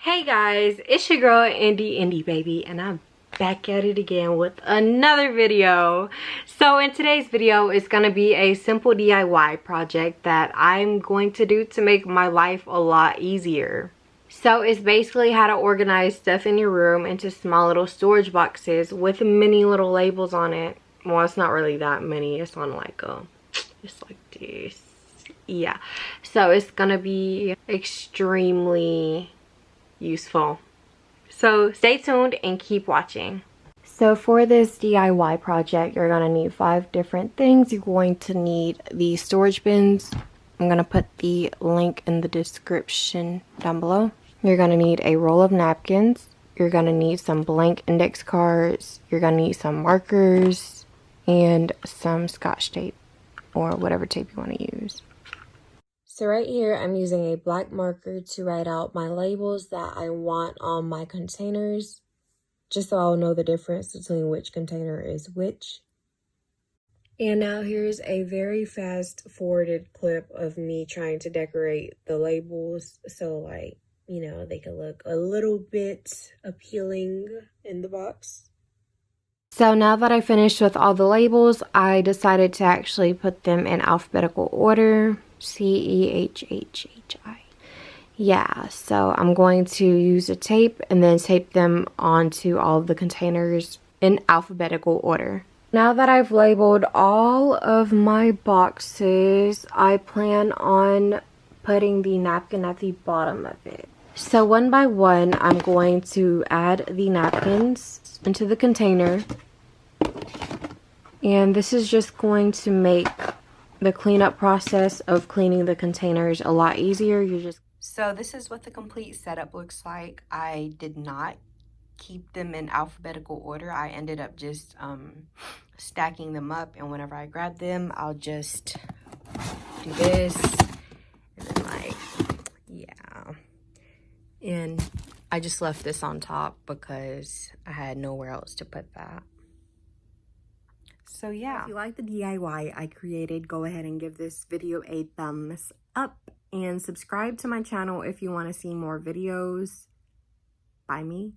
Hey guys, it's your girl Indie Baby, and I'm back at it again with another video. So in today's video, it's gonna be a simple DIY project that I'm going to do to make my life a lot easier. So it's basically how to organize stuff in your room into small little storage boxes with many little labels on it. Well, it's not really that many. It's on like it's like this. Yeah. So it's gonna be extremely useful. So stay tuned and keep watching. So for this DIY project, you're going to need 5 different things. You're going to need the storage bins. I'm going to put the link in the description down below. You're going to need a roll of napkins. You're going to need some blank index cards. You're going to need some markers and some Scotch tape or whatever tape you want to use. So right here, I'm using a black marker to write out my labels that I want on my containers, just so I'll know the difference between which container is which. And now here's a very fast forwarded clip of me trying to decorate the labels so like, you know, they can look a little bit appealing in the box. So now that I finished with all the labels, I decided to actually put them in alphabetical order. C-E-H-H-H-I. Yeah, so I'm going to use a tape and then tape them onto all of the containers in alphabetical order. Now that I've labeled all of my boxes, I plan on putting the napkin at the bottom of it. So one by one, I'm going to add the napkins into the container. And this is just going to make the cleanup process of cleaning the containers a lot easier. So this is what the complete setup looks like. I did not keep them in alphabetical order. I ended up just stacking them up, and whenever I grab them, I'll just do this and then like, yeah. And I just left this on top because I had nowhere else to put that. So yeah, if you like the DIY I created, go ahead and give this video a thumbs up and subscribe to my channel if you want to see more videos by me.